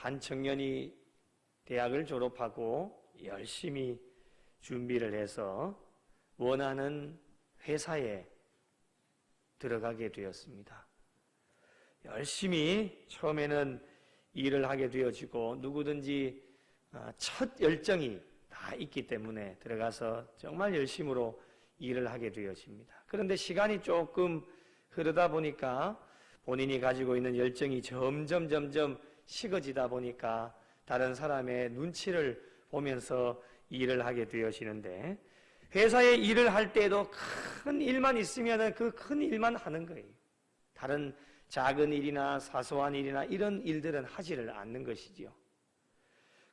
한 청년이 대학을 졸업하고 열심히 준비를 해서 원하는 회사에 들어가게 되었습니다. 열심히 처음에는 일을 하게 되어지고 누구든지 첫 열정이 다 있기 때문에 들어가서 정말 열심으로 일을 하게 되어집니다. 그런데 시간이 조금 흐르다 보니까 본인이 가지고 있는 열정이 점점 식어지다 보니까 다른 사람의 눈치를 보면서 일을 하게 되어지는데, 회사에 일을 할 때도 큰 일만 있으면 그 큰 일만 하는 거예요. 다른 작은 일이나 사소한 일이나 이런 일들은 하지를 않는 것이지요.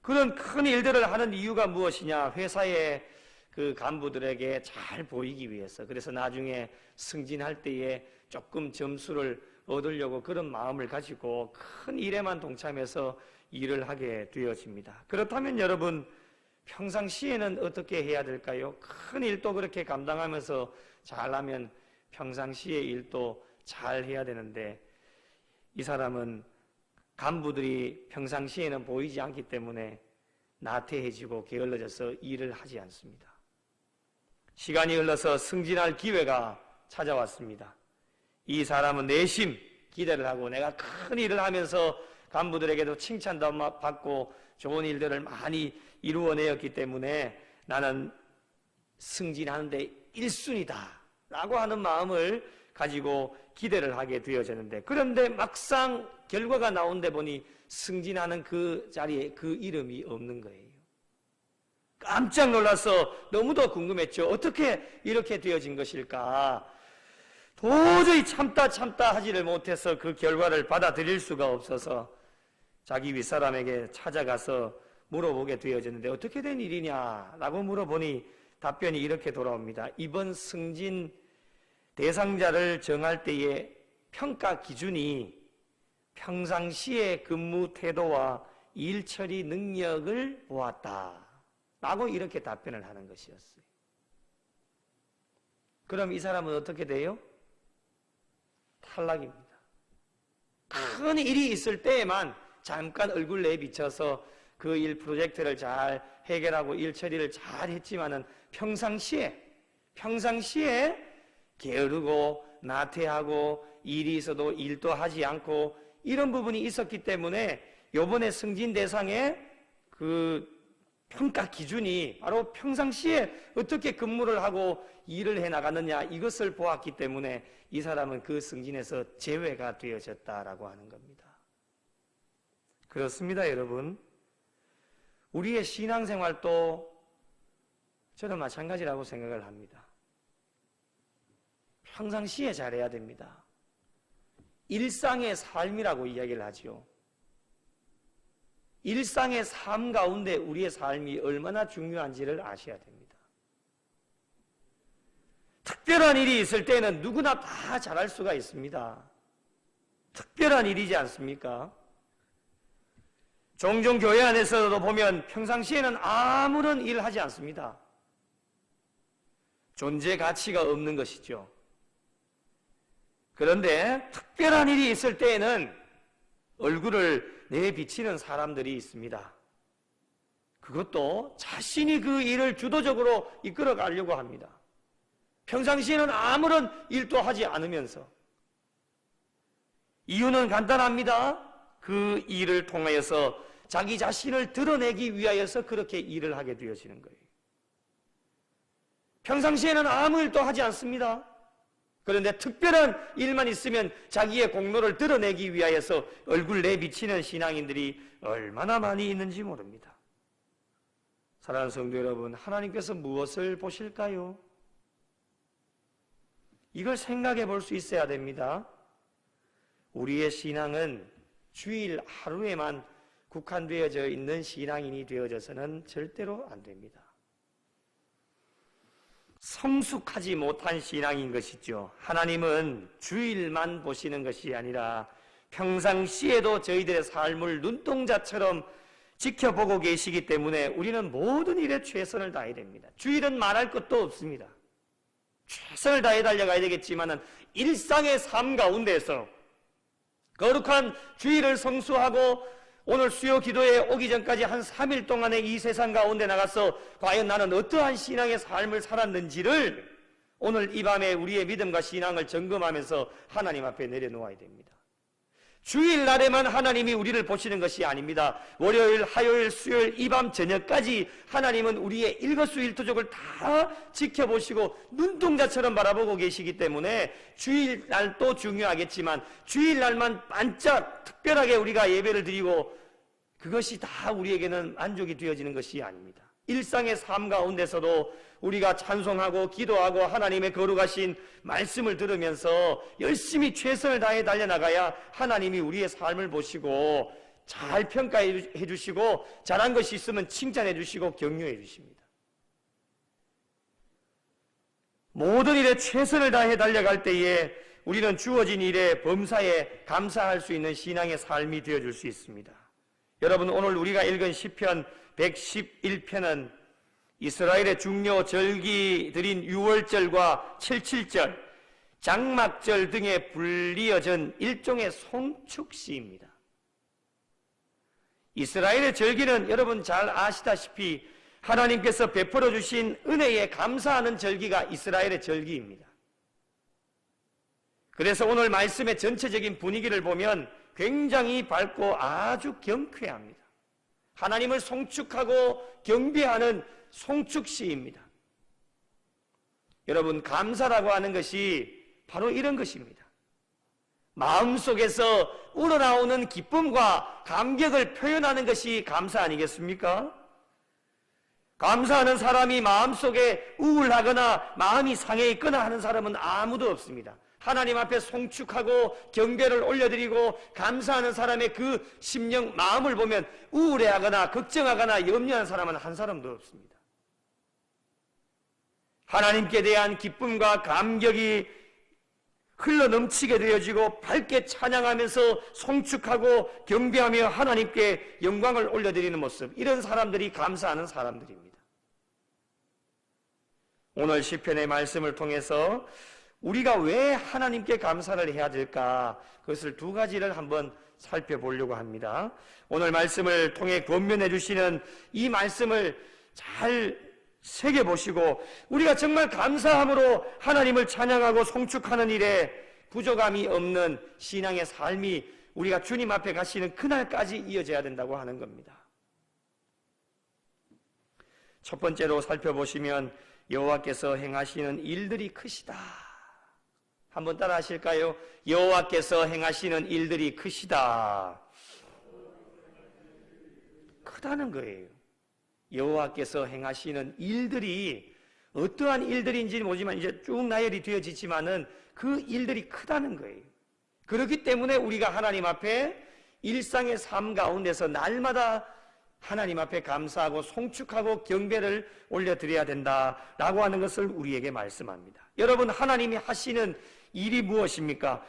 그런 큰 일들을 하는 이유가 무엇이냐? 회사의 그 간부들에게 잘 보이기 위해서, 그래서 나중에 승진할 때에 조금 점수를 얻으려고 그런 마음을 가지고 큰 일에만 동참해서 일을 하게 되어집니다. 그렇다면 여러분, 평상시에는 어떻게 해야 될까요? 큰 일도 그렇게 감당하면서 잘하면 평상시의 일도 잘 해야 되는데, 이 사람은 간부들이 평상시에는 보이지 않기 때문에 나태해지고 게을러져서 일을 하지 않습니다. 시간이 흘러서 승진할 기회가 찾아왔습니다. 이 사람은 내심 기대를 하고 내가 큰 일을 하면서 간부들에게도 칭찬도 받고 좋은 일들을 많이 이루어내었기 때문에 나는 승진하는데 1순위다 라고 하는 마음을 가지고 기대를 하게 되어졌는데, 그런데 막상 결과가 나온데 보니 승진하는 그 자리에 그 이름이 없는 거예요. 깜짝 놀라서 너무도 궁금했죠. 어떻게 이렇게 되어진 것일까? 도저히 참다 하지를 못해서 그 결과를 받아들일 수가 없어서 자기 윗사람에게 찾아가서 물어보게 되어졌는데, 어떻게 된 일이냐라고 물어보니 답변이 이렇게 돌아옵니다. 이번 승진 대상자를 정할 때의 평가 기준이 평상시의 근무 태도와 일 처리 능력을 보았다 라고 이렇게 답변을 하는 것이었어요. 그럼 이 사람은 어떻게 돼요? 탈락입니다. 큰 일이 있을 때에만 잠깐 얼굴 내비쳐서 그 일 프로젝트를 잘 해결하고 일 처리를 잘 했지만은 평상시에 게으르고 나태하고 일이 있어도 일도 하지 않고 이런 부분이 있었기 때문에 요번에 승진 대상의 그 평가 기준이 바로 평상시에 어떻게 근무를 하고 일을 해 나가느냐, 이것을 보았기 때문에 이 사람은 그 승진에서 제외가 되어졌다라고 하는 겁니다. 그렇습니다, 여러분. 우리의 신앙생활도 저는 마찬가지라고 생각을 합니다. 평상시에 잘해야 됩니다. 일상의 삶이라고 이야기를 하죠. 일상의 삶 가운데 우리의 삶이 얼마나 중요한지를 아셔야 됩니다. 특별한 일이 있을 때는 누구나 다 잘할 수가 있습니다. 특별한 일이지 않습니까? 종종 교회 안에서도 보면 평상시에는 아무런 일을 하지 않습니다. 존재 가치가 없는 것이죠. 그런데 특별한 일이 있을 때에는 얼굴을 내비치는 사람들이 있습니다. 그것도 자신이 그 일을 주도적으로 이끌어 가려고 합니다. 평상시에는 아무런 일도 하지 않으면서. 이유는 간단합니다. 그 일을 통하여서 자기 자신을 드러내기 위하여서 그렇게 일을 하게 되어지는 거예요. 평상시에는 아무 일도 하지 않습니다. 그런데 특별한 일만 있으면 자기의 공로를 드러내기 위하여서 얼굴 내비치는 신앙인들이 얼마나 많이 있는지 모릅니다. 사랑하는 성도 여러분, 하나님께서 무엇을 보실까요? 이걸 생각해 볼 수 있어야 됩니다. 우리의 신앙은 주일 하루에만 국한되어져 있는 신앙인이 되어져서는 절대로 안 됩니다. 성숙하지 못한 신앙인 것이죠. 하나님은 주일만 보시는 것이 아니라 평상시에도 저희들의 삶을 눈동자처럼 지켜보고 계시기 때문에 우리는 모든 일에 최선을 다해야 됩니다. 주일은 말할 것도 없습니다. 최선을 다해 달려가야 되겠지만은 일상의 삶 가운데서 거룩한 주일을 성수하고 오늘 수요 기도에 오기 전까지 한 3일 동안의 이 세상 가운데 나가서 과연 나는 어떠한 신앙의 삶을 살았는지를 오늘 이 밤에 우리의 믿음과 신앙을 점검하면서 하나님 앞에 내려놓아야 됩니다. 주일날에만 하나님이 우리를 보시는 것이 아닙니다. 월요일, 화요일, 수요일 이 밤 저녁까지 하나님은 우리의 일거수일투족을 다 지켜보시고 눈동자처럼 바라보고 계시기 때문에 주일날도 중요하겠지만 주일날만 반짝 특별하게 우리가 예배를 드리고 그것이 다 우리에게는 만족이 되어지는 것이 아닙니다. 일상의 삶 가운데서도 우리가 찬송하고 기도하고 하나님의 거룩하신 말씀을 들으면서 열심히 최선을 다해 달려나가야 하나님이 우리의 삶을 보시고 잘 평가해 주시고 잘한 것이 있으면 칭찬해 주시고 격려해 주십니다. 모든 일에 최선을 다해 달려갈 때에 우리는 주어진 일에 범사에 감사할 수 있는 신앙의 삶이 되어줄 수 있습니다. 여러분, 오늘 우리가 읽은 시편 111편은 이스라엘의 중요 절기들인 유월절과 칠칠절, 장막절 등에 불리어진 일종의 송축시입니다. 이스라엘의 절기는 여러분 잘 아시다시피 하나님께서 베풀어 주신 은혜에 감사하는 절기가 이스라엘의 절기입니다. 그래서 오늘 말씀의 전체적인 분위기를 보면 굉장히 밝고 아주 경쾌합니다. 하나님을 송축하고 경배하는 송축시입니다. 여러분, 감사라고 하는 것이 바로 이런 것입니다. 마음속에서 우러나오는 기쁨과 감격을 표현하는 것이 감사 아니겠습니까? 감사하는 사람이 마음속에 우울하거나 마음이 상해 있거나 하는 사람은 아무도 없습니다. 하나님 앞에 송축하고 경배를 올려드리고 감사하는 사람의 그 심령, 마음을 보면 우울해하거나 걱정하거나 염려하는 사람은 한 사람도 없습니다. 하나님께 대한 기쁨과 감격이 흘러넘치게 되어지고 밝게 찬양하면서 송축하고 경배하며 하나님께 영광을 올려드리는 모습, 이런 사람들이 감사하는 사람들입니다. 오늘 시편의 말씀을 통해서 우리가 왜 하나님께 감사를 해야 될까, 그것을 두 가지를 한번 살펴보려고 합니다. 오늘 말씀을 통해 권면해 주시는 이 말씀을 잘 새겨보시고 우리가 정말 감사함으로 하나님을 찬양하고 송축하는 일에 부족함이 없는 신앙의 삶이 우리가 주님 앞에 가시는 그날까지 이어져야 된다고 하는 겁니다. 첫 번째로 살펴보시면 여호와께서 행하시는 일들이 크시다. 한번 따라 하실까요? 여호와께서 행하시는 일들이 크시다. 크다는 거예요. 여호와께서 행하시는 일들이 어떠한 일들인지는 모르지만 이제 쭉 나열이 되어지지만은 그 일들이 크다는 거예요. 그렇기 때문에 우리가 하나님 앞에 일상의 삶 가운데서 날마다 하나님 앞에 감사하고 송축하고 경배를 올려드려야 된다라고 하는 것을 우리에게 말씀합니다. 여러분, 하나님이 하시는 일이 무엇입니까?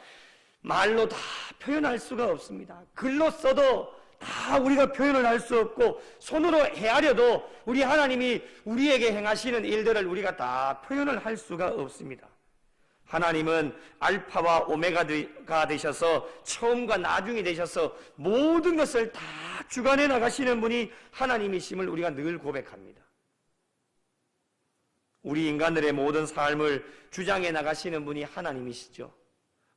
말로 다 표현할 수가 없습니다. 글로 써도 다 우리가 표현을 할 수 없고 손으로 헤아려도 우리 하나님이 우리에게 행하시는 일들을 우리가 다 표현을 할 수가 없습니다. 하나님은 알파와 오메가가 되셔서 처음과 나중이 되셔서 모든 것을 다 주관해 나가시는 분이 하나님이심을 우리가 늘 고백합니다. 우리 인간들의 모든 삶을 주장해 나가시는 분이 하나님이시죠.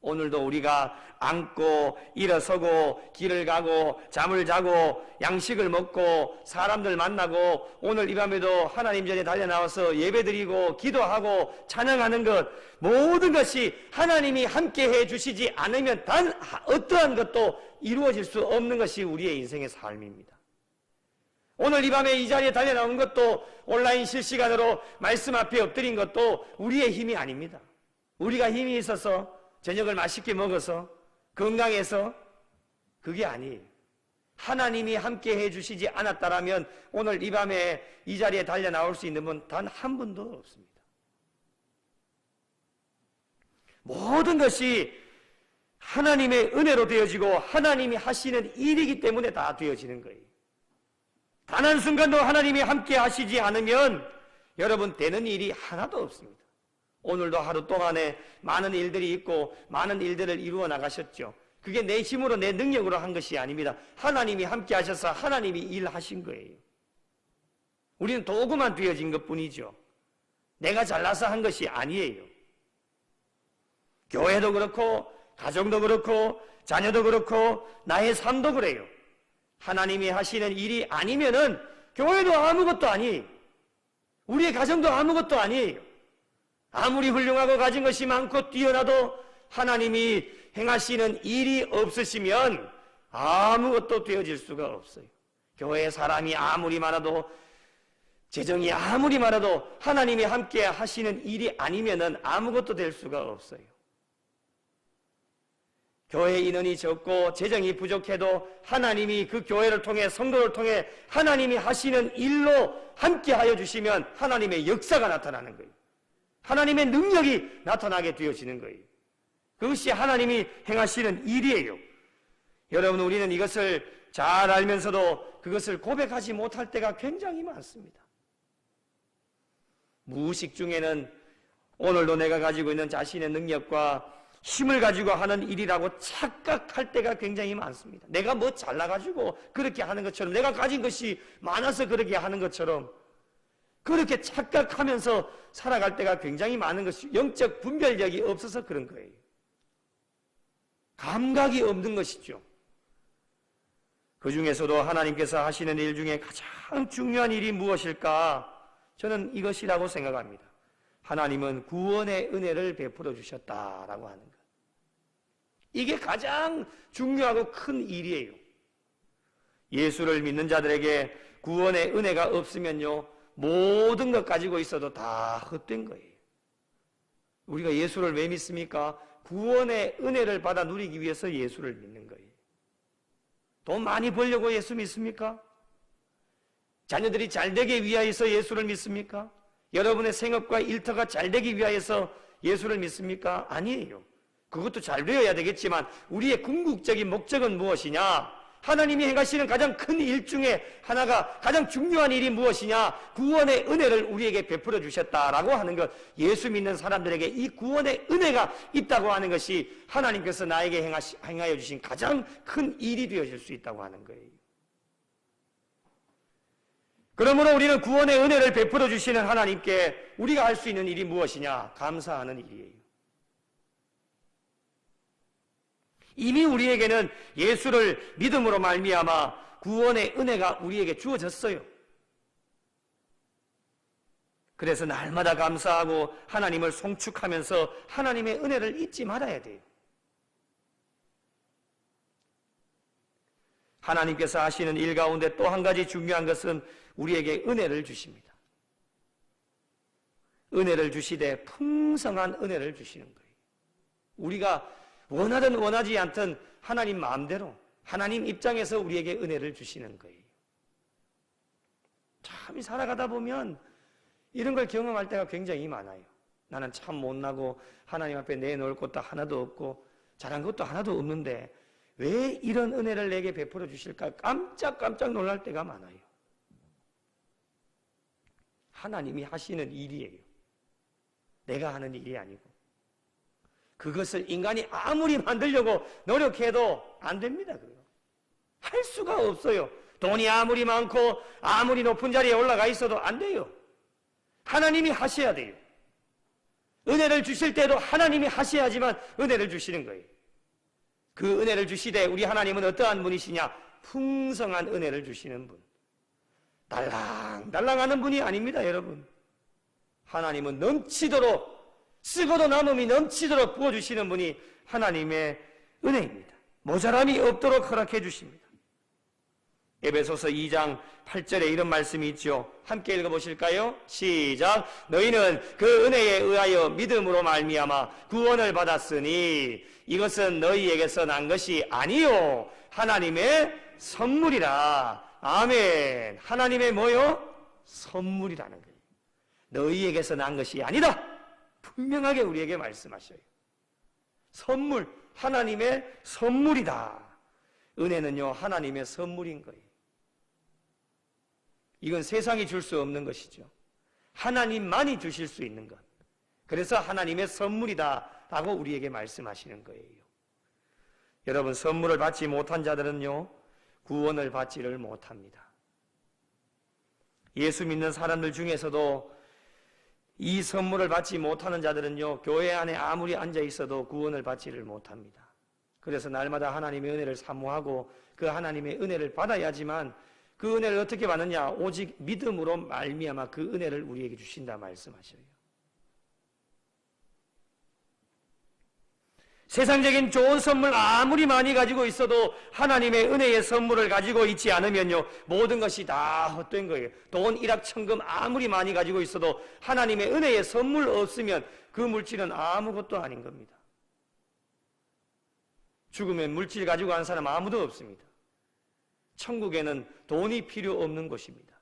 오늘도 우리가 앉고 일어서고 길을 가고 잠을 자고 양식을 먹고 사람들 만나고 오늘 이 밤에도 하나님 전에 달려나와서 예배드리고 기도하고 찬양하는 것, 모든 것이 하나님이 함께해 주시지 않으면 단 어떠한 것도 이루어질 수 없는 것이 우리의 인생의 삶입니다. 오늘 이 밤에 이 자리에 달려나온 것도 온라인 실시간으로 말씀 앞에 엎드린 것도 우리의 힘이 아닙니다. 우리가 힘이 있어서 저녁을 맛있게 먹어서 건강해서 그게 아니에요. 하나님이 함께 해주시지 않았다라면 오늘 이 밤에 이 자리에 달려 나올 수 있는 분 단 한 분도 없습니다. 모든 것이 하나님의 은혜로 되어지고 하나님이 하시는 일이기 때문에 다 되어지는 거예요. 단 한순간도 하나님이 함께 하시지 않으면 여러분 되는 일이 하나도 없습니다. 오늘도 하루 동안에 많은 일들이 있고 많은 일들을 이루어 나가셨죠. 그게 내 힘으로 내 능력으로 한 것이 아닙니다. 하나님이 함께 하셔서 하나님이 일하신 거예요. 우리는 도구만 되어진 것뿐이죠. 내가 잘나서 한 것이 아니에요. 교회도 그렇고 가정도 그렇고 자녀도 그렇고 나의 삶도 그래요. 하나님이 하시는 일이 아니면은 교회도 아무것도 아니에요. 우리의 가정도 아무것도 아니에요. 아무리 훌륭하고 가진 것이 많고 뛰어나도 하나님이 행하시는 일이 없으시면 아무것도 되어질 수가 없어요. 교회에 사람이 아무리 많아도 재정이 아무리 많아도 하나님이 함께 하시는 일이 아니면은 아무것도 될 수가 없어요. 교회 인원이 적고 재정이 부족해도 하나님이 그 교회를 통해 성도를 통해 하나님이 하시는 일로 함께 하여 주시면 하나님의 역사가 나타나는 거예요. 하나님의 능력이 나타나게 되어지는 거예요. 그것이 하나님이 행하시는 일이에요. 여러분, 우리는 이것을 잘 알면서도 그것을 고백하지 못할 때가 굉장히 많습니다. 무의식 중에는 오늘도 내가 가지고 있는 자신의 능력과 힘을 가지고 하는 일이라고 착각할 때가 굉장히 많습니다. 내가 뭐 잘나가지고 그렇게 하는 것처럼, 내가 가진 것이 많아서 그렇게 하는 것처럼 그렇게 착각하면서 살아갈 때가 굉장히 많은 것이 영적 분별력이 없어서 그런 거예요. 감각이 없는 것이죠. 그 중에서도 하나님께서 하시는 일 중에 가장 중요한 일이 무엇일까? 저는 이것이라고 생각합니다. 하나님은 구원의 은혜를 베풀어 주셨다라고 하는 것. 이게 가장 중요하고 큰 일이에요. 예수를 믿는 자들에게 구원의 은혜가 없으면요, 모든 것 가지고 있어도 다 헛된 거예요. 우리가 예수를 왜 믿습니까? 구원의 은혜를 받아 누리기 위해서 예수를 믿는 거예요. 돈 많이 벌려고 예수 믿습니까? 자녀들이 잘 되기 위하여서 예수를 믿습니까? 여러분의 생업과 일터가 잘 되기 위하여서 예수를 믿습니까? 아니에요. 그것도 잘 되어야 되겠지만 우리의 궁극적인 목적은 무엇이냐? 하나님이 행하시는 가장 큰 일 중에 하나가, 가장 중요한 일이 무엇이냐? 구원의 은혜를 우리에게 베풀어 주셨다라고 하는 것. 예수 믿는 사람들에게 이 구원의 은혜가 있다고 하는 것이 하나님께서 나에게 행하여 주신 가장 큰 일이 되어질 수 있다고 하는 거예요. 그러므로 우리는 구원의 은혜를 베풀어 주시는 하나님께 우리가 할 수 있는 일이 무엇이냐? 감사하는 일이에요. 이미 우리에게는 예수를 믿음으로 말미암아 구원의 은혜가 우리에게 주어졌어요. 그래서 날마다 감사하고 하나님을 송축하면서 하나님의 은혜를 잊지 말아야 돼요. 하나님께서 하시는 일 가운데 또 한 가지 중요한 것은 우리에게 은혜를 주십니다. 은혜를 주시되 풍성한 은혜를 주시는 거예요. 우리가 원하든 원하지 않든 하나님 마음대로, 하나님 입장에서 우리에게 은혜를 주시는 거예요. 참 살아가다 보면 이런 걸 경험할 때가 굉장히 많아요. 나는 참 못나고 하나님 앞에 내놓을 것도 하나도 없고 잘한 것도 하나도 없는데 왜 이런 은혜를 내게 베풀어 주실까? 깜짝깜짝 놀랄 때가 많아요. 하나님이 하시는 일이에요. 내가 하는 일이 아니고. 그것을 인간이 아무리 만들려고 노력해도 안 됩니다. 그거. 할 수가 없어요. 돈이 아무리 많고 아무리 높은 자리에 올라가 있어도 안 돼요. 하나님이 하셔야 돼요. 은혜를 주실 때도 하나님이 하셔야지만 은혜를 주시는 거예요. 그 은혜를 주시되 우리 하나님은 어떠한 분이시냐? 풍성한 은혜를 주시는 분. 달랑달랑하는 분이 아닙니다, 여러분. 하나님은 넘치도록, 쓰고도 남음이 넘치도록 부어주시는 분이 하나님의 은혜입니다. 모자람이 없도록 허락해 주십니다. 에베소서 2장 8절에 이런 말씀이 있죠. 함께 읽어보실까요? 시작. 너희는 그 은혜에 의하여 믿음으로 말미암아 구원을 받았으니 이것은 너희에게서 난 것이 아니요 하나님의 선물이라. 아멘. 하나님의 뭐요? 선물이라는 거예요. 너희에게서 난 것이 아니다. 분명하게 우리에게 말씀하셔요. 선물, 하나님의 선물이다. 은혜는요, 하나님의 선물인 거예요. 이건 세상이 줄 수 없는 것이죠. 하나님만이 주실 수 있는 것. 그래서 하나님의 선물이다 라고 우리에게 말씀하시는 거예요. 여러분, 선물을 받지 못한 자들은요, 구원을 받지를 못합니다. 예수 믿는 사람들 중에서도 이 선물을 받지 못하는 자들은요, 교회 안에 아무리 앉아 있어도 구원을 받지를 못합니다. 그래서 날마다 하나님의 은혜를 사모하고 그 하나님의 은혜를 받아야지만, 그 은혜를 어떻게 받느냐? 오직 믿음으로 말미암아 그 은혜를 우리에게 주신다 말씀하셔요. 세상적인 좋은 선물 아무리 많이 가지고 있어도 하나님의 은혜의 선물을 가지고 있지 않으면요, 모든 것이 다 헛된 거예요. 돈, 일확천금 아무리 많이 가지고 있어도 하나님의 은혜의 선물 없으면 그 물질은 아무것도 아닌 겁니다. 죽으면 물질 가지고 간 사람 아무도 없습니다. 천국에는 돈이 필요 없는 곳입니다.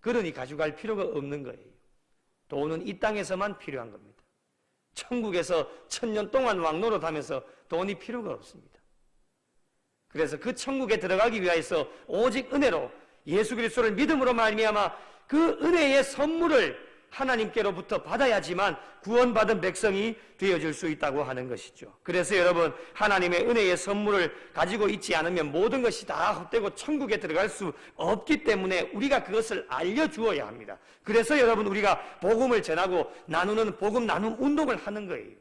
그러니 가져갈 필요가 없는 거예요. 돈은 이 땅에서만 필요한 겁니다. 천국에서 1000년 동안 왕노릇하면서 돈이 필요가 없습니다. 그래서 그 천국에 들어가기 위해서 오직 은혜로 예수 그리스도를 믿음으로 말미암아 그 은혜의 선물을 하나님께로부터 받아야지만 구원받은 백성이 되어질 수 있다고 하는 것이죠. 그래서 여러분, 하나님의 은혜의 선물을 가지고 있지 않으면 모든 것이 다 헛되고 천국에 들어갈 수 없기 때문에 우리가 그것을 알려주어야 합니다. 그래서 여러분, 우리가 복음을 전하고 나누는 복음 나눔 운동을 하는 거예요.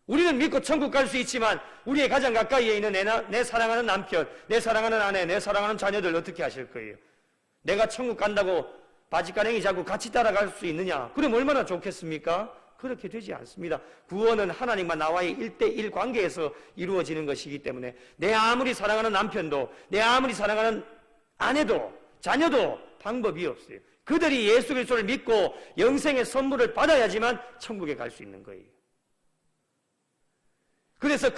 우리는 믿고 천국 갈 수 있지만 우리의 가장 가까이에 있는 내 사랑하는 남편, 내 사랑하는 아내, 내 사랑하는 자녀들 어떻게 하실 거예요? 내가 천국 간다고 바지가랭이 잡고 같이 따라갈 수 있느냐? 그럼 얼마나 좋겠습니까? 그렇게 되지 않습니다. 구원은 하나님과 나와의 1대1 관계에서 이루어지는 것이기 때문에 내 아무리 사랑하는 남편도, 내 아무리 사랑하는 아내도, 자녀도 방법이 없어요. 그들이 예수 그리스도를 믿고 영생의 선물을 받아야지만 천국에 갈 수 있는 거예요. 그래서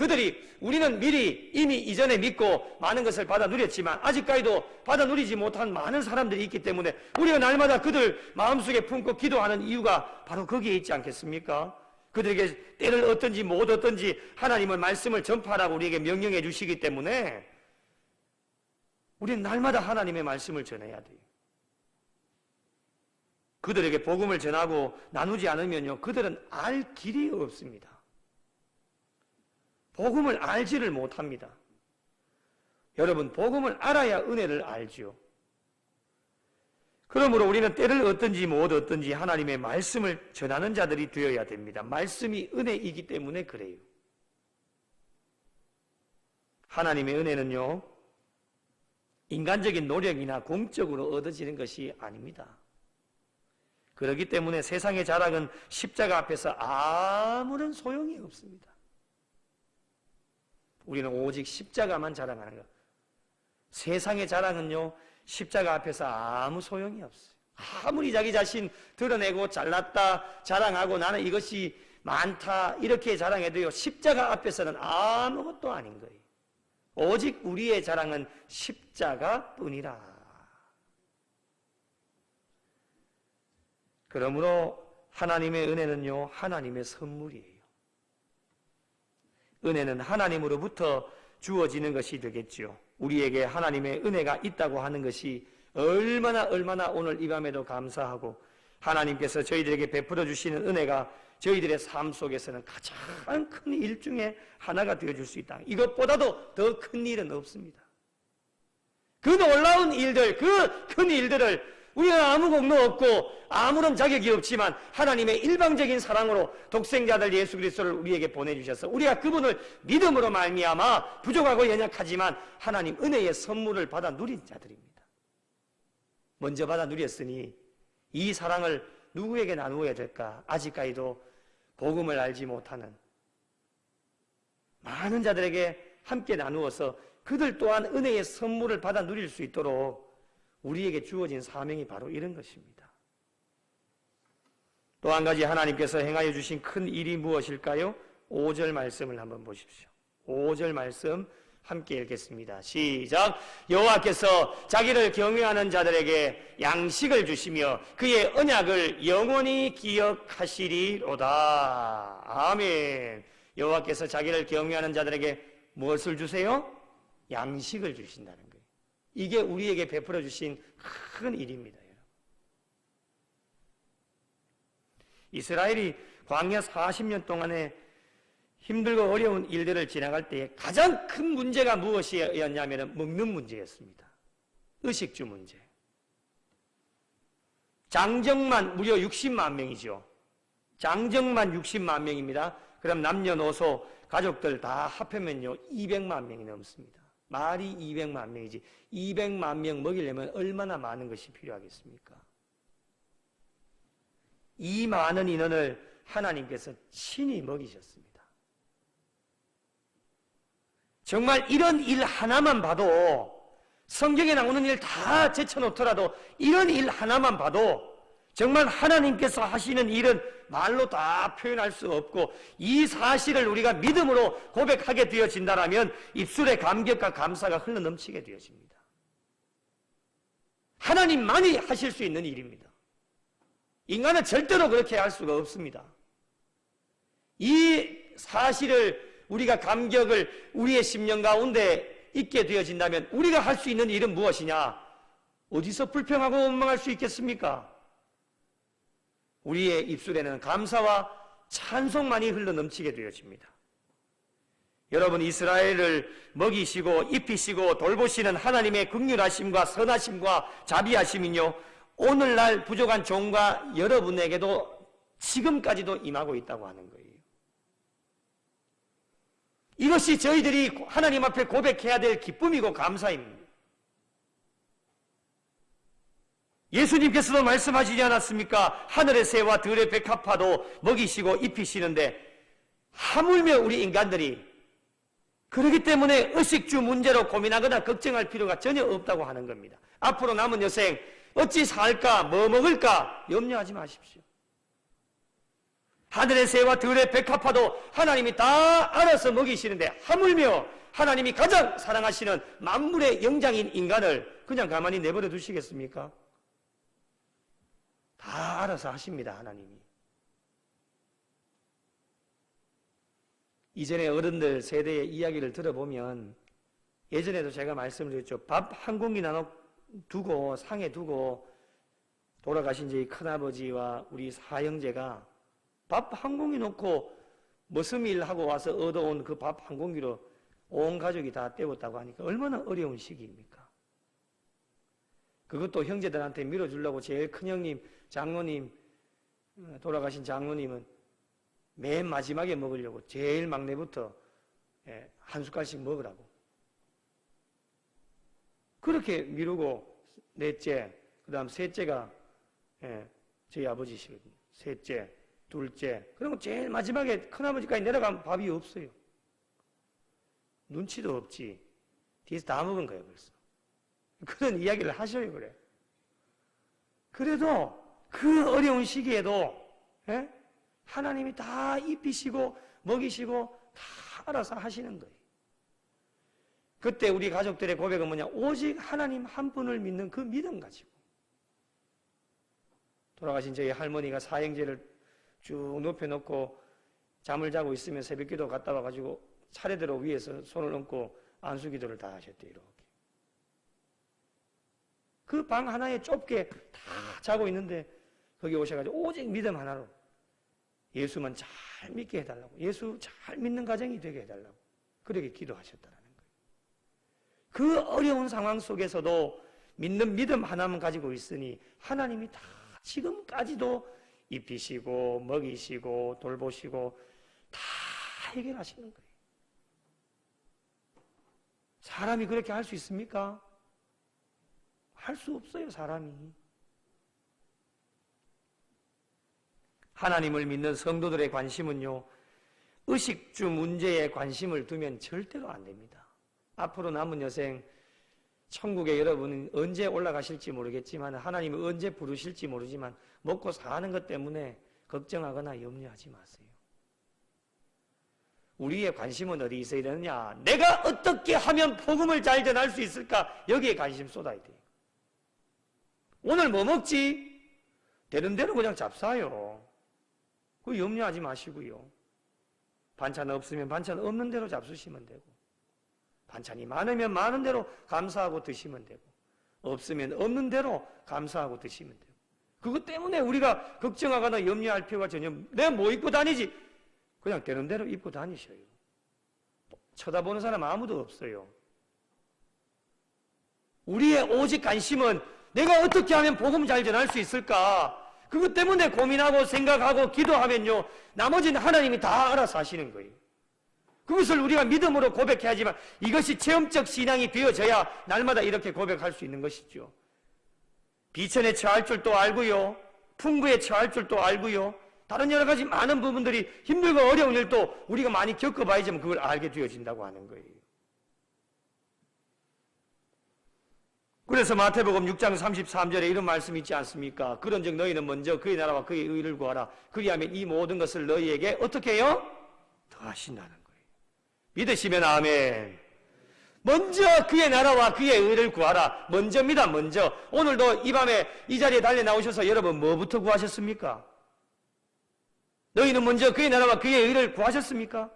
우리는 미리 이미 이전에 믿고 많은 것을 받아 누렸지만 아직까지도 받아 누리지 못한 많은 사람들이 있기 때문에 우리가 날마다 그들 마음속에 품고 기도하는 이유가 바로 거기에 있지 않겠습니까? 그들에게 때를 얻든지 못 얻든지 하나님의 말씀을 전파하라고 우리에게 명령해 주시기 때문에 우리는 날마다 하나님의 말씀을 전해야 돼요. 그들에게 복음을 전하고 나누지 않으면요, 그들은 알 길이 없습니다. 복음을 알지를 못합니다. 여러분, 복음을 알아야 은혜를 알죠. 그러므로 우리는 때를 얻든지 못 얻든지 하나님의 말씀을 전하는 자들이 되어야 됩니다. 말씀이 은혜이기 때문에 그래요. 하나님의 은혜는요, 인간적인 노력이나 공적으로 얻어지는 것이 아닙니다. 그렇기 때문에 세상의 자랑은 십자가 앞에서 아무런 소용이 없습니다. 우리는 오직 십자가만 자랑하는 것. 세상의 자랑은요, 십자가 앞에서 아무 소용이 없어요. 아무리 자기 자신 드러내고 잘났다 자랑하고 나는 이것이 많다 이렇게 자랑해도요, 십자가 앞에서는 아무것도 아닌 거예요. 오직 우리의 자랑은 십자가뿐이라. 그러므로 하나님의 은혜는요, 하나님의 선물이에요. 은혜는 하나님으로부터 주어지는 것이 되겠죠. 우리에게 하나님의 은혜가 있다고 하는 것이 얼마나 오늘 이 밤에도 감사하고 하나님께서 저희들에게 베풀어 주시는 은혜가 저희들의 삶 속에서는 가장 큰 일 중에 하나가 되어줄 수 있다. 이것보다도 더 큰 일은 없습니다. 그 놀라운 일들, 그 큰 일들을 우리가 아무 공로 없고 아무런 자격이 없지만 하나님의 일방적인 사랑으로 독생자들 예수 그리스도를 우리에게 보내주셔서 우리가 그분을 믿음으로 말미암아 부족하고 연약하지만 하나님 은혜의 선물을 받아 누린 자들입니다. 먼저 받아 누렸으니 이 사랑을 누구에게 나누어야 될까? 아직까지도 복음을 알지 못하는 많은 자들에게 함께 나누어서 그들 또한 은혜의 선물을 받아 누릴 수 있도록 우리에게 주어진 사명이 바로 이런 것입니다. 또 한 가지 하나님께서 행하여 주신 큰 일이 무엇일까요? 5절 말씀을 한번 보십시오. 5절 말씀 함께 읽겠습니다. 시작. 여호와께서 자기를 경외하는 자들에게 양식을 주시며 그의 언약을 영원히 기억하시리로다. 아멘. 여호와께서 자기를 경외하는 자들에게 무엇을 주세요? 양식을 주신다는 거예요. 이게 우리에게 베풀어 주신 큰 일입니다. 이스라엘이 광야 40년 동안에 힘들고 어려운 일들을 지나갈 때 가장 큰 문제가 무엇이었냐면 먹는 문제였습니다. 의식주 문제. 장정만 무려 60만 명이죠. 장정만 60만 명입니다. 그럼 남녀노소 가족들 다 합하면요 200만 명이 넘습니다. 말이 200만 명이지 200만 명 먹이려면 얼마나 많은 것이 필요하겠습니까? 이 많은 인원을 하나님께서 친히 먹이셨습니다. 정말 이런 일 하나만 봐도 성경에 나오는 일 다 제쳐놓더라도 이런 일 하나만 봐도 정말 하나님께서 하시는 일은 말로 다 표현할 수 없고 이 사실을 우리가 믿음으로 고백하게 되어진다면 입술의 감격과 감사가 흘러넘치게 되어집니다. 하나님만이 하실 수 있는 일입니다. 인간은 절대로 그렇게 할 수가 없습니다. 이 사실을 우리가 감격을 우리의 심령 가운데 있게 되어진다면 우리가 할 수 있는 일은 무엇이냐? 어디서 불평하고 원망할 수 있겠습니까? 우리의 입술에는 감사와 찬송만이 흘러넘치게 되어집니다. 여러분, 이스라엘을 먹이시고 입히시고 돌보시는 하나님의 긍휼하심과 선하심과 자비하심은요 오늘날 부족한 종과 여러분에게도 지금까지도 임하고 있다고 하는 거예요. 이것이 저희들이 하나님 앞에 고백해야 될 기쁨이고 감사입니다. 예수님께서도 말씀하시지 않았습니까? 하늘의 새와 들의 백합화도 먹이시고 입히시는데 하물며 우리 인간들이 그렇기 때문에 의식주 문제로 고민하거나 걱정할 필요가 전혀 없다고 하는 겁니다. 앞으로 남은 여생 어찌 살까? 뭐 먹을까? 염려하지 마십시오. 하늘의 새와 들의 백합화도 하나님이 다 알아서 먹이시는데 하물며 하나님이 가장 사랑하시는 만물의 영장인 인간을 그냥 가만히 내버려 두시겠습니까? 다 알아서 하십니다, 하나님이. 이전에 어른들 세대의 이야기를 들어보면 예전에도 제가 말씀을 드렸죠. 밥 한 공기 나눠 두고 상에 두고 돌아가신 저희 큰아버지와 우리 사형제가 밥 한 공기 놓고 머슴일하고 와서 얻어온 그 밥 한 공기로 온 가족이 다 때웠다고 하니까 얼마나 어려운 시기입니까? 그것도 형제들한테 밀어주려고 제일 큰 형님, 장로님, 돌아가신 장로님은 맨 마지막에 먹으려고 제일 막내부터 한 숟갈씩 먹으라고 그렇게 미루고 넷째, 그 다음 셋째가 저희 아버지시거든요. 셋째, 둘째, 그리고 제일 마지막에 큰아버지까지 내려가면 밥이 없어요. 눈치도 없지. 뒤에서 다 먹은 거예요, 벌써. 그런 이야기를 하셔요, 그래. 그래도 그 어려운 시기에도 하나님이 다 입히시고 먹이시고 다 알아서 하시는 거예요. 그때 우리 가족들의 고백은 뭐냐? 오직 하나님 한 분을 믿는 그 믿음 가지고. 돌아가신 저희 할머니가 사형제를 쭉 높여놓고 잠을 자고 있으면 새벽기도 갔다 와가지고 차례대로 위에서 손을 얹고 안수기도를 다 하셨대요. 이렇게. 그 방 하나에 좁게 다 자고 있는데 거기 오셔가지고 오직 믿음 하나로 예수만 잘 믿게 해달라고, 예수 잘 믿는 가정이 되게 해달라고 그렇게 기도하셨다라는 거예요. 그 어려운 상황 속에서도 믿는 믿음 하나만 가지고 있으니 하나님이 다 지금까지도 입히시고 먹이시고 돌보시고 다 해결하시는 거예요. 사람이 그렇게 할 수 있습니까? 할 수 없어요, 사람이. 하나님을 믿는 성도들의 관심은요, 의식주 문제에 관심을 두면 절대로 안 됩니다. 앞으로 남은 여생, 천국에 여러분은 언제 올라가실지 모르겠지만, 하나님이 언제 부르실지 모르지만, 먹고 사는 것 때문에 걱정하거나 염려하지 마세요. 우리의 관심은 어디 있어야 되느냐? 내가 어떻게 하면 복음을 잘 전할 수 있을까? 여기에 관심 쏟아야 돼요. 오늘 뭐 먹지? 되는 대로 그냥 잡사요. 그 염려하지 마시고요. 반찬 없으면 반찬 없는 대로 잡수시면 되고, 반찬이 많으면 많은 대로 감사하고 드시면 되고, 없으면 없는 대로 감사하고 드시면 되고. 그것 때문에 우리가 걱정하거나 염려할 필요가 전혀, 내가 뭐 입고 다니지? 그냥 되는 대로 입고 다니셔요. 쳐다보는 사람 아무도 없어요. 우리의 오직 관심은 내가 어떻게 하면 복음 잘 전할 수 있을까? 그것 때문에 고민하고 생각하고 기도하면요, 나머지는 하나님이 다 알아서 하시는 거예요. 그것을 우리가 믿음으로 고백해야지만 이것이 체험적 신앙이 되어져야 날마다 이렇게 고백할 수 있는 것이죠. 비천에 처할 줄도 알고요, 풍부에 처할 줄도 알고요, 다른 여러 가지 많은 부분들이 힘들고 어려운 일도 우리가 많이 겪어봐야지만 그걸 알게 되어진다고 하는 거예요. 그래서 마태복음 6장 33절에 이런 말씀이 있지 않습니까? 그런즉 너희는 먼저 그의 나라와 그의 의를 구하라. 그리하면 이 모든 것을 너희에게 어떻게 해요? 더하신다는 거예요. 믿으시면 아멘. 먼저 그의 나라와 그의 의를 구하라. 먼저입니다. 먼저. 오늘도 이 밤에 이 자리에 달려 나오셔서 여러분 뭐부터 구하셨습니까? 너희는 먼저 그의 나라와 그의 의를 구하셨습니까?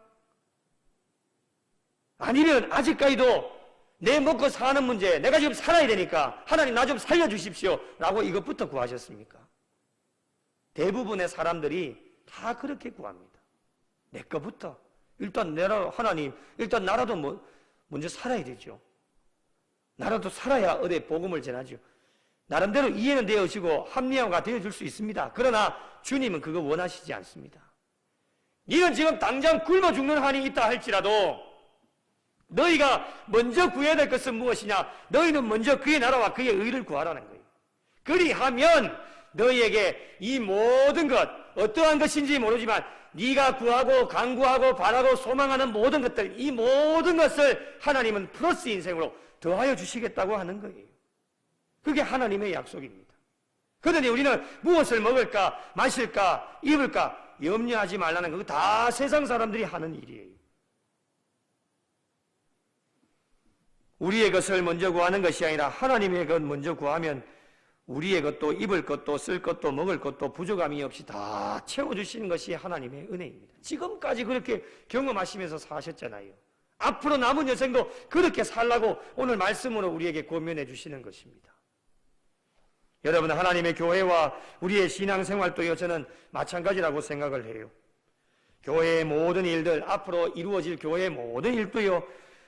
아니면 아직까지도 내 먹고 사는 문제, 내가 지금 살아야 되니까 하나님 나 좀 살려주십시오 라고 이것부터 구하셨습니까? 대부분의 사람들이 다 그렇게 구합니다. 내 거부터. 일단 내가 하나님, 일단 나라도 먼저 살아야 되죠. 나라도 살아야 어디 복음을 전하죠. 나름대로 이해는 되어지고 합리화가 되어줄 수 있습니다. 그러나 주님은 그거 원하시지 않습니다. 너는 지금 당장 굶어 죽는 한이 있다 할지라도 너희가 먼저 구해야 될 것은 무엇이냐? 너희는 먼저 그의 나라와 그의 의를 구하라는 거예요. 그리하면 너희에게 이 모든 것, 어떠한 것인지 모르지만 네가 구하고 간구하고 바라고 소망하는 모든 것들, 이 모든 것을 하나님은 플러스 인생으로 더하여 주시겠다고 하는 거예요. 그게 하나님의 약속입니다. 그러니 우리는 무엇을 먹을까, 마실까, 입을까 염려하지 말라는 거, 다 세상 사람들이 하는 일이에요. 우리의 것을 먼저 구하는 것이 아니라 하나님의 것 먼저 구하면 우리의 것도 입을 것도 쓸 것도 먹을 것도 부족함이 없이 다 채워주시는 것이 하나님의 은혜입니다. 지금까지 그렇게 경험하시면서 사셨잖아요. 앞으로 남은 여생도 그렇게 살라고 오늘 말씀으로 우리에게 권면해 주시는 것입니다. 여러분, 하나님의 교회와 우리의 신앙생활도요, 저는 마찬가지라고 생각을 해요. 교회의 모든 일들, 앞으로 이루어질 교회의 모든 일도요,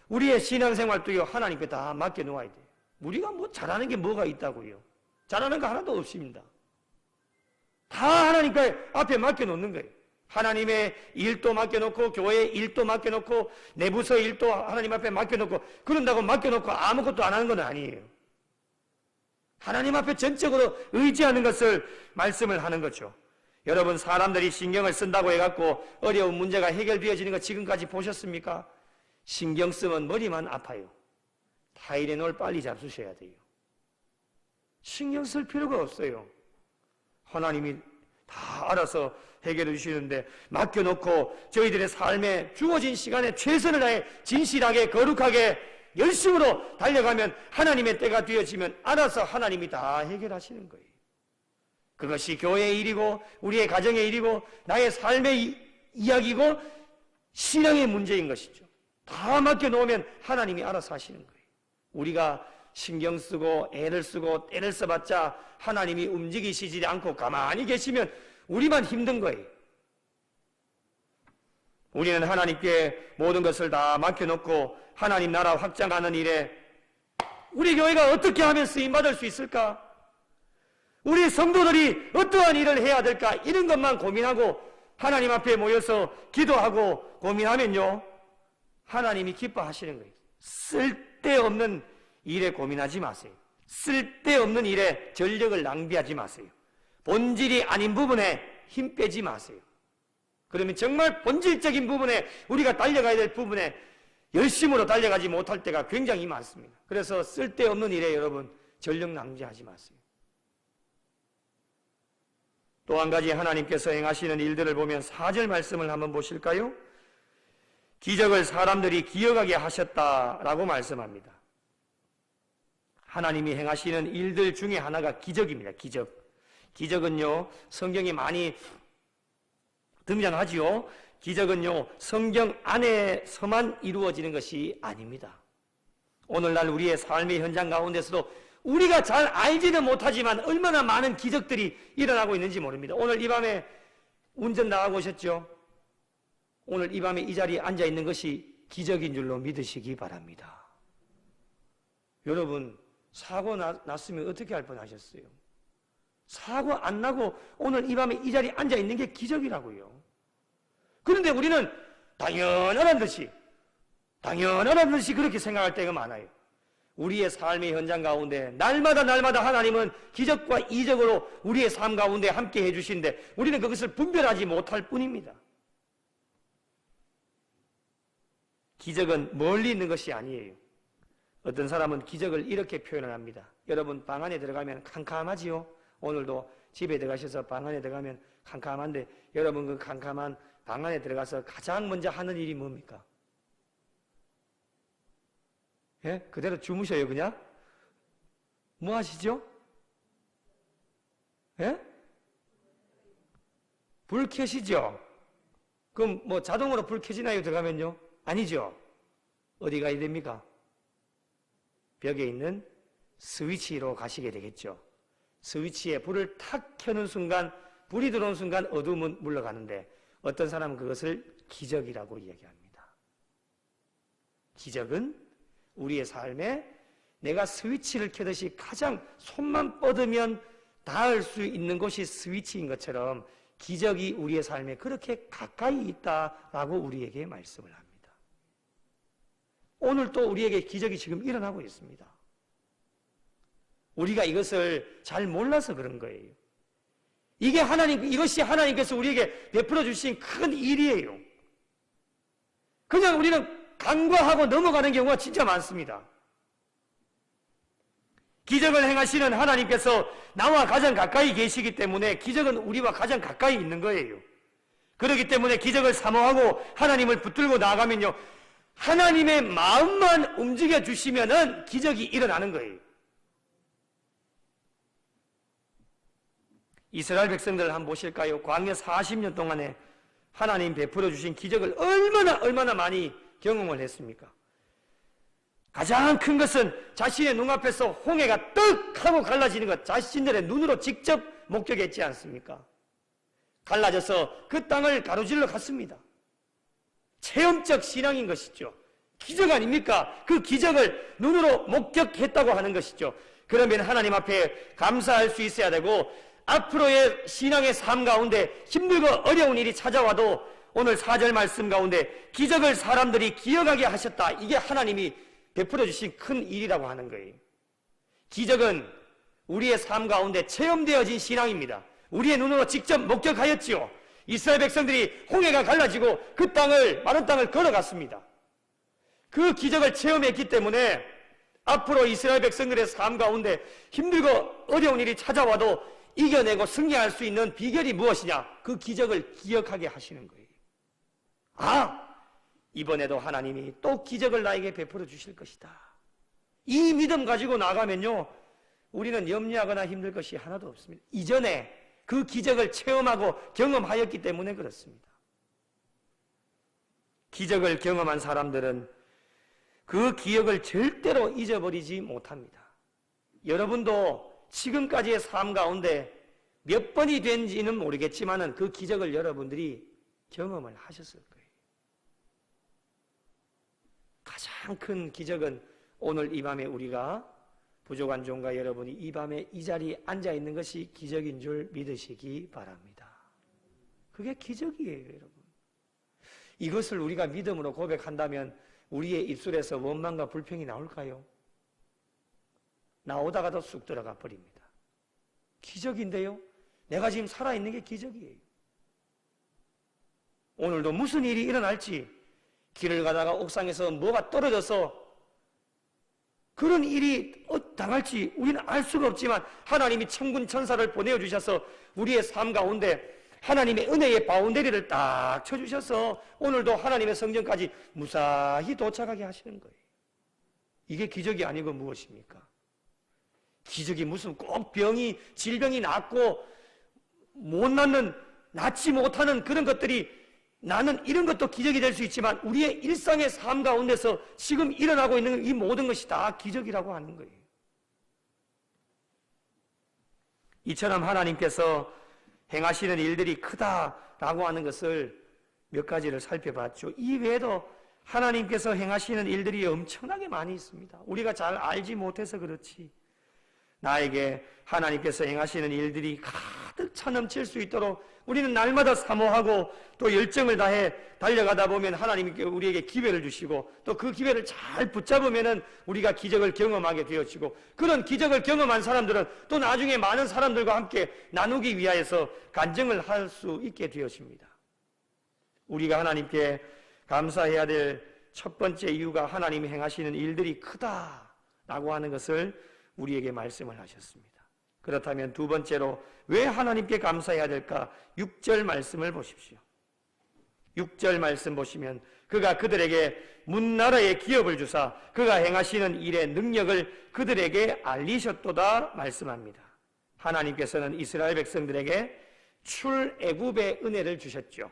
우리의 신앙생활도요, 하나님께 다 맡겨놓아야 돼요. 우리가 뭐 잘하는 게 뭐가 있다고요? 잘하는 거 하나도 없습니다. 다 하나님께 앞에 맡겨놓는 거예요. 하나님의 일도 맡겨놓고, 교회의 일도 맡겨놓고, 내부서 일도 하나님 앞에 맡겨놓고, 그런다고 맡겨놓고 아무것도 안 하는 건 아니에요. 하나님 앞에 전적으로 의지하는 것을 말씀을 하는 거죠. 여러분, 사람들이 신경을 쓴다고 해갖고 어려운 문제가 해결되어지는 거 지금까지 보셨습니까? 신경 쓰면 머리만 아파요. 타이레놀 빨리 잡수셔야 돼요. 신경 쓸 필요가 없어요. 하나님이 다 알아서 해결해 주시는데 맡겨놓고 저희들의 삶에 주어진 시간에 최선을 다해 진실하게 거룩하게 열심으로 달려가면 하나님의 때가 되어지면 알아서 하나님이 다 해결하시는 거예요. 그것이 교회의 일이고 우리의 가정의 일이고 나의 삶의 이야기고 신앙의 문제인 것이죠. 다 맡겨놓으면 하나님이 알아서 하시는 거예요. 우리가 신경 쓰고 애를 쓰고 때를 써봤자 하나님이 움직이시지 않고 가만히 계시면 우리만 힘든 거예요. 우리는 하나님께 모든 것을 다 맡겨놓고 하나님 나라 확장하는 일에 우리 교회가 어떻게 하면 쓰임받을 수 있을까? 우리 성도들이 어떠한 일을 해야 될까? 이런 것만 고민하고 하나님 앞에 모여서 기도하고 고민하면요, 하나님이 기뻐하시는 거예요. 쓸데없는 일에 고민하지 마세요. 쓸데없는 일에 전력을 낭비하지 마세요. 본질이 아닌 부분에 힘 빼지 마세요. 그러면 정말 본질적인 부분에 우리가 달려가야 될 부분에 열심으로 달려가지 못할 때가 굉장히 많습니다. 그래서 쓸데없는 일에 여러분 전력 낭비하지 마세요. 또 한 가지 하나님께서 행하시는 일들을 보면 4절 말씀을 한번 보실까요? 기적을 사람들이 기억하게 하셨다라고 말씀합니다. 하나님이 행하시는 일들 중에 하나가 기적입니다. 기적. 기적은요, 성경에 많이 등장하지요. 기적은요, 성경 안에서만 이루어지는 것이 아닙니다. 오늘날 우리의 삶의 현장 가운데서도 우리가 잘 알지는 못하지만 얼마나 많은 기적들이 일어나고 있는지 모릅니다. 오늘 이 밤에 운전 나가고 오셨죠? 오늘 이 밤에 이 자리에 앉아 있는 것이 기적인 줄로 믿으시기 바랍니다. 여러분, 사고 났으면 어떻게 할 뻔하셨어요? 사고 안 나고 오늘 이 밤에 이 자리에 앉아 있는 게 기적이라고요. 그런데 우리는 당연한 듯이 그렇게 생각할 때가 많아요. 우리의 삶의 현장 가운데 날마다 하나님은 기적과 이적으로 우리의 삶 가운데 함께 해주시는데 우리는 그것을 분별하지 못할 뿐입니다. 기적은 멀리 있는 것이 아니에요. 어떤 사람은 기적을 이렇게 표현을 합니다. 여러분, 방 안에 들어가면 캄캄하지요? 오늘도 집에 들어가셔서 방 안에 들어가면 캄캄한데 여러분, 그 캄캄한 방 안에 들어가서 가장 먼저 하는 일이 뭡니까? 예? 그대로 주무셔요, 그냥? 뭐 하시죠? 예? 불 켜시죠? 그럼 뭐 자동으로 불 켜지나요, 들어가면요? 아니죠? 어디 가야 됩니까? 벽에 있는 스위치로 가시게 되겠죠. 스위치에 불을 탁 켜는 순간, 불이 들어오는 순간 어두움은 물러가는데 어떤 사람은 그것을 기적이라고 이야기합니다. 기적은 우리의 삶에 내가 스위치를 켜듯이 가장 손만 뻗으면 닿을 수 있는 곳이 스위치인 것처럼 기적이 우리의 삶에 그렇게 가까이 있다라고 우리에게 말씀을 합니다. 오늘 또 우리에게 기적이 지금 일어나고 있습니다. 우리가 이것을 잘 몰라서 그런 거예요. 이것이 하나님께서 우리에게 베풀어 주신 큰 일이에요. 그냥 우리는 간과하고 넘어가는 경우가 진짜 많습니다. 기적을 행하시는 하나님께서 나와 가장 가까이 계시기 때문에 기적은 우리와 가장 가까이 있는 거예요. 그렇기 때문에 기적을 사모하고 하나님을 붙들고 나아가면요, 하나님의 마음만 움직여 주시면은 기적이 일어나는 거예요. 이스라엘 백성들을 한번 보실까요? 광야 40년 동안에 하나님 베풀어 주신 기적을 얼마나 많이 경험을 했습니까? 가장 큰 것은 자신의 눈앞에서 홍해가 떡 하고 갈라지는 것, 자신들의 눈으로 직접 목격했지 않습니까? 갈라져서 그 땅을 가로질러 갔습니다. 체험적 신앙인 것이죠. 기적 아닙니까? 그 기적을 눈으로 목격했다고 하는 것이죠. 그러면 하나님 앞에 감사할 수 있어야 되고 앞으로의 신앙의 삶 가운데 힘들고 어려운 일이 찾아와도 오늘 4절 말씀 가운데 기적을 사람들이 기억하게 하셨다. 이게 하나님이 베풀어 주신 큰 일이라고 하는 거예요. 기적은 우리의 삶 가운데 체험되어진 신앙입니다. 우리의 눈으로 직접 목격하였지요. 이스라엘 백성들이 홍해가 갈라지고 그 땅을, 마른 땅을 걸어갔습니다. 그 기적을 체험했기 때문에 앞으로 이스라엘 백성들의 삶 가운데 힘들고 어려운 일이 찾아와도 이겨내고 승리할 수 있는 비결이 무엇이냐? 그 기적을 기억하게 하시는 거예요. 아, 이번에도 하나님이 또 기적을 나에게 베풀어 주실 것이다. 이 믿음 가지고 나가면요, 우리는 염려하거나 힘들 것이 하나도 없습니다. 이전에 그 기적을 체험하고 경험하였기 때문에 그렇습니다. 기적을 경험한 사람들은 그 기억을 절대로 잊어버리지 못합니다. 여러분도 지금까지의 삶 가운데 몇 번이 된지는 모르겠지만 그 기적을 여러분들이 경험을 하셨을 거예요. 가장 큰 기적은 오늘 이 밤에 우리가 부족한 종과 여러분이 이 밤에 이 자리에 앉아 있는 것이 기적인 줄 믿으시기 바랍니다. 그게 기적이에요, 여러분. 이것을 우리가 믿음으로 고백한다면 우리의 입술에서 원망과 불평이 나올까요? 나오다가도 쑥 들어가 버립니다. 기적인데요? 내가 지금 살아있는 게 기적이에요. 오늘도 무슨 일이 일어날지, 길을 가다가 옥상에서 뭐가 떨어져서 그런 일이 당할지 우리는 알 수가 없지만 하나님이 천군 천사를 보내주셔서 우리의 삶 가운데 하나님의 은혜의 바운데리를 딱 쳐주셔서 오늘도 하나님의 성전까지 무사히 도착하게 하시는 거예요. 이게 기적이 아니고 무엇입니까? 기적이 무슨 꼭 질병이 낫고 못 낫지 못하는 그런 것들이 나는 이런 것도 기적이 될 수 있지만 우리의 일상의 삶 가운데서 지금 일어나고 있는 이 모든 것이 다 기적이라고 하는 거예요. 이처럼 하나님께서 행하시는 일들이 크다라고 하는 것을 몇 가지를 살펴봤죠. 이 외에도 하나님께서 행하시는 일들이 엄청나게 많이 있습니다. 우리가 잘 알지 못해서 그렇지 나에게 하나님께서 행하시는 일들이 가득 차 넘칠 수 있도록 우리는 날마다 사모하고 또 열정을 다해 달려가다 보면 하나님께 우리에게 기회를 주시고 또 그 기회를 잘 붙잡으면은 우리가 기적을 경험하게 되어지고 그런 기적을 경험한 사람들은 또 나중에 많은 사람들과 함께 나누기 위하여서 간증을 할 수 있게 되어집니다. 우리가 하나님께 감사해야 될 첫 번째 이유가 하나님이 행하시는 일들이 크다라고 하는 것을 우리에게 말씀을 하셨습니다. 그렇다면 두 번째로 왜 하나님께 감사해야 될까? 6절 말씀을 보십시오. 6절 말씀 보시면 그가 그들에게 문나라의 기업을 주사 그가 행하시는 일의 능력을 그들에게 알리셨도다 말씀합니다. 하나님께서는 이스라엘 백성들에게 출애굽의 은혜를 주셨죠.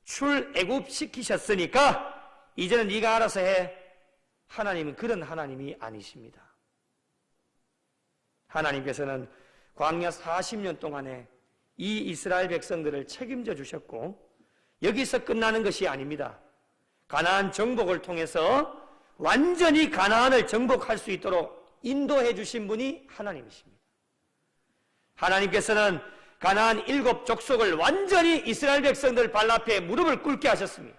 출애굽시키셨으니까 이제는 네가 알아서 해. 하나님은 그런 하나님이 아니십니다. 하나님께서는 광야 40년 동안에 이 이스라엘 백성들을 책임져 주셨고 여기서 끝나는 것이 아닙니다. 가나안 정복을 통해서 완전히 가나안을 정복할 수 있도록 인도해 주신 분이 하나님이십니다. 하나님께서는 가나안 7 족속을 완전히 이스라엘 백성들 발 앞에 무릎을 꿇게 하셨습니다.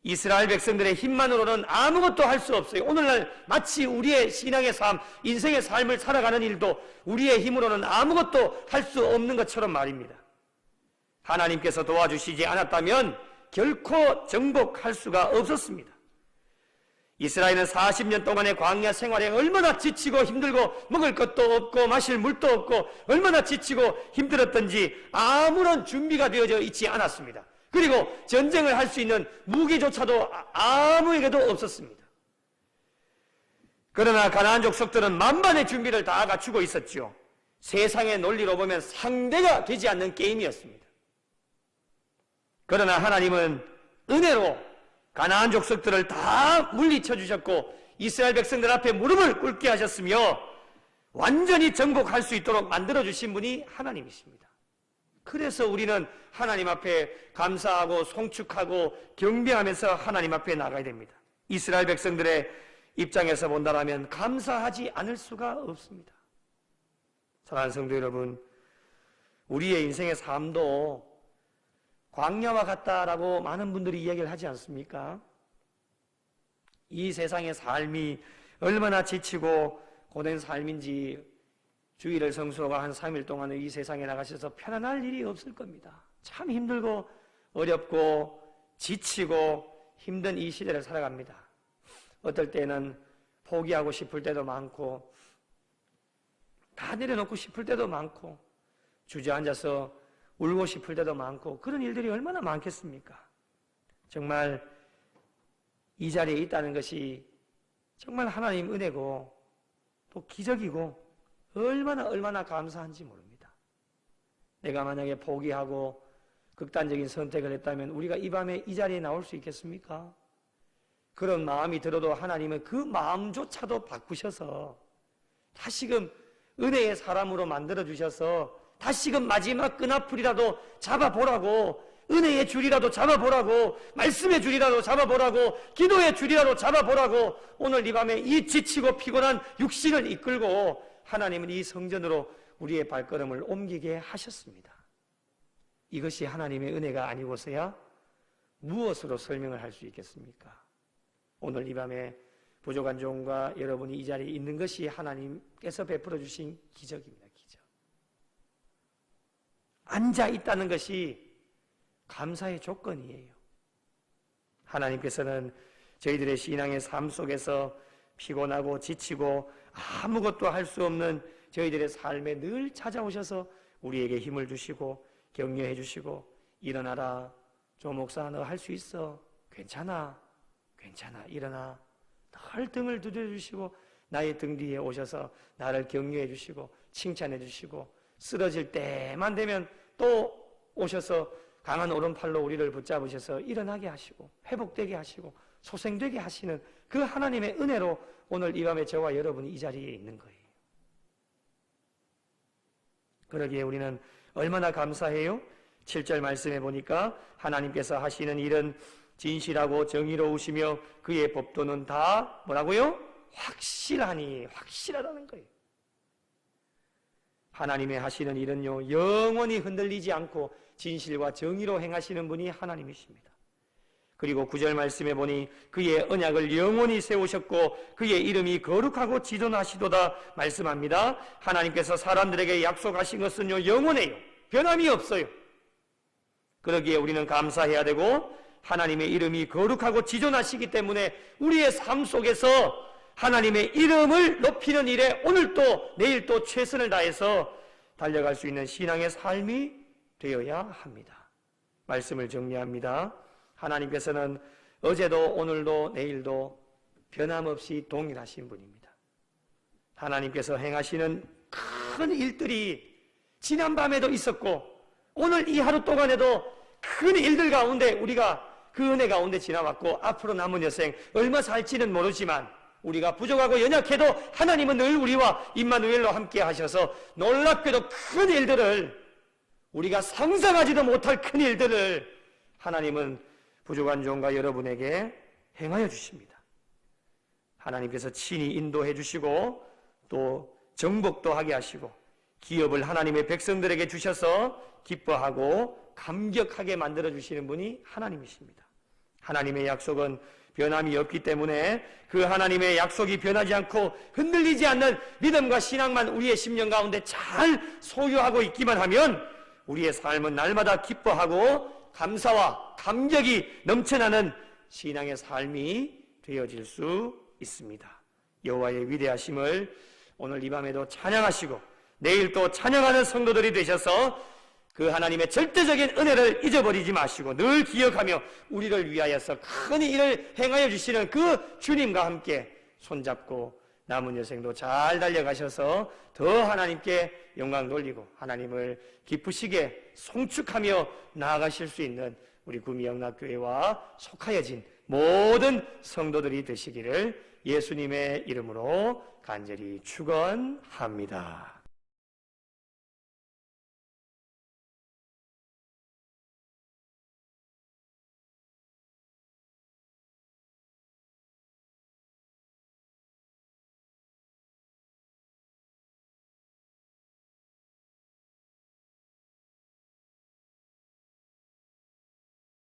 이스라엘 백성들의 힘만으로는 아무것도 할 수 없어요. 오늘날 마치 우리의 신앙의 삶, 인생의 삶을 살아가는 일도 우리의 힘으로는 아무것도 할 수 없는 것처럼 말입니다. 하나님께서 도와주시지 않았다면 결코 정복할 수가 없었습니다. 이스라엘은 40년 동안의 광야 생활에 얼마나 지치고 힘들고 먹을 것도 없고 마실 물도 없고 얼마나 지치고 힘들었던지 아무런 준비가 되어져 있지 않았습니다. 그리고 전쟁을 할 수 있는 무기조차도 아무에게도 없었습니다. 그러나 가나안 족속들은 만반의 준비를 다 갖추고 있었죠. 세상의 논리로 보면 상대가 되지 않는 게임이었습니다. 그러나 하나님은 은혜로 가나안 족속들을 다 물리쳐 주셨고 이스라엘 백성들 앞에 무릎을 꿇게 하셨으며 완전히 정복할 수 있도록 만들어 주신 분이 하나님이십니다. 그래서 우리는 하나님 앞에 감사하고 송축하고 경배하면서 하나님 앞에 나가야 됩니다. 이스라엘 백성들의 입장에서 본다면 감사하지 않을 수가 없습니다. 사랑하는 성도 여러분, 우리의 인생의 삶도 광야와 같다라고 많은 분들이 이야기를 하지 않습니까? 이 세상의 삶이 얼마나 지치고 고된 삶인지 주일을 성수가 한 3일 동안은 이 세상에 나가셔서 편안할 일이 없을 겁니다. 참 힘들고 어렵고 지치고 힘든 이 시대를 살아갑니다. 어떨 때는 포기하고 싶을 때도 많고 다 내려놓고 싶을 때도 많고 주저앉아서 울고 싶을 때도 많고 그런 일들이 얼마나 많겠습니까? 정말 이 자리에 있다는 것이 정말 하나님 은혜고 또 기적이고 얼마나 감사한지 모릅니다. 내가 만약에 포기하고 극단적인 선택을 했다면 우리가 이 밤에 이 자리에 나올 수 있겠습니까? 그런 마음이 들어도 하나님은 그 마음조차도 바꾸셔서 다시금 은혜의 사람으로 만들어주셔서 다시금 마지막 끈앞풀이라도 잡아보라고 은혜의 줄이라도 잡아보라고 말씀의 줄이라도 잡아보라고 기도의 줄이라도 잡아보라고 오늘 이 밤에 이 지치고 피곤한 육신을 이끌고 하나님은 이 성전으로 우리의 발걸음을 옮기게 하셨습니다. 이것이 하나님의 은혜가 아니고서야 무엇으로 설명을 할 수 있겠습니까? 오늘 이 밤에 부족한 종과 여러분이 이 자리에 있는 것이 하나님께서 베풀어 주신 기적입니다. 기적. 앉아 있다는 것이 감사의 조건이에요. 하나님께서는 저희들의 신앙의 삶 속에서 피곤하고 지치고 아무것도 할 수 없는 저희들의 삶에 늘 찾아오셔서 우리에게 힘을 주시고 격려해 주시고 일어나라 조 목사 너 할 수 있어 괜찮아 일어나 늘 등을 두드려주시고 나의 등 뒤에 오셔서 나를 격려해 주시고 칭찬해 주시고 쓰러질 때만 되면 또 오셔서 강한 오른팔로 우리를 붙잡으셔서 일어나게 하시고 회복되게 하시고 소생되게 하시는 그 하나님의 은혜로 오늘 이 밤에 저와 여러분이 이 자리에 있는 거예요. 그러기에 우리는 얼마나 감사해요? 7절 말씀해 보니까 하나님께서 하시는 일은 진실하고 정의로우시며 그의 법도는 다 뭐라고요? 확실하다는 거예요. 하나님의 하시는 일은요, 영원히 흔들리지 않고 진실과 정의로 행하시는 분이 하나님이십니다. 그리고 9절 말씀해 보니 그의 언약을 영원히 세우셨고 그의 이름이 거룩하고 지존하시도다 말씀합니다. 하나님께서 사람들에게 약속하신 것은요, 영원해요. 변함이 없어요. 그러기에 우리는 감사해야 되고 하나님의 이름이 거룩하고 지존하시기 때문에 우리의 삶 속에서 하나님의 이름을 높이는 일에 오늘도 내일도 최선을 다해서 달려갈 수 있는 신앙의 삶이 되어야 합니다. 말씀을 정리합니다. 하나님께서는 어제도 오늘도 내일도 변함없이 동일하신 분입니다. 하나님께서 행하시는 큰 일들이 지난밤에도 있었고 오늘 이 하루 동안에도 큰 일들 가운데 우리가 그 은혜 가운데 지나왔고 앞으로 남은 여생 얼마 살지는 모르지만 우리가 부족하고 연약해도 하나님은 늘 우리와 임마누엘로 함께 하셔서 놀랍게도 큰 일들을, 우리가 상상하지도 못할 큰 일들을 하나님은 부족한 종과 여러분에게 행하여 주십니다. 하나님께서 친히 인도해 주시고 또 정복도 하게 하시고 기업을 하나님의 백성들에게 주셔서 기뻐하고 감격하게 만들어 주시는 분이 하나님이십니다. 하나님의 약속은 변함이 없기 때문에 그 하나님의 약속이 변하지 않고 흔들리지 않는 믿음과 신앙만 우리의 심령 가운데 잘 소유하고 있기만 하면 우리의 삶은 날마다 기뻐하고 감사와 감격이 넘쳐나는 신앙의 삶이 되어질 수 있습니다. 여호와의 위대하심을 오늘 이 밤에도 찬양하시고 내일 또 찬양하는 성도들이 되셔서 그 하나님의 절대적인 은혜를 잊어버리지 마시고 늘 기억하며 우리를 위하여서 큰 일을 행하여 주시는 그 주님과 함께 손잡고 남은 여생도 잘 달려가셔서 더 하나님께 영광 돌리고 하나님을 기쁘시게 송축하며 나아가실 수 있는 우리 구미영락교회와 속하여진 모든 성도들이 되시기를 예수님의 이름으로 간절히 축원합니다.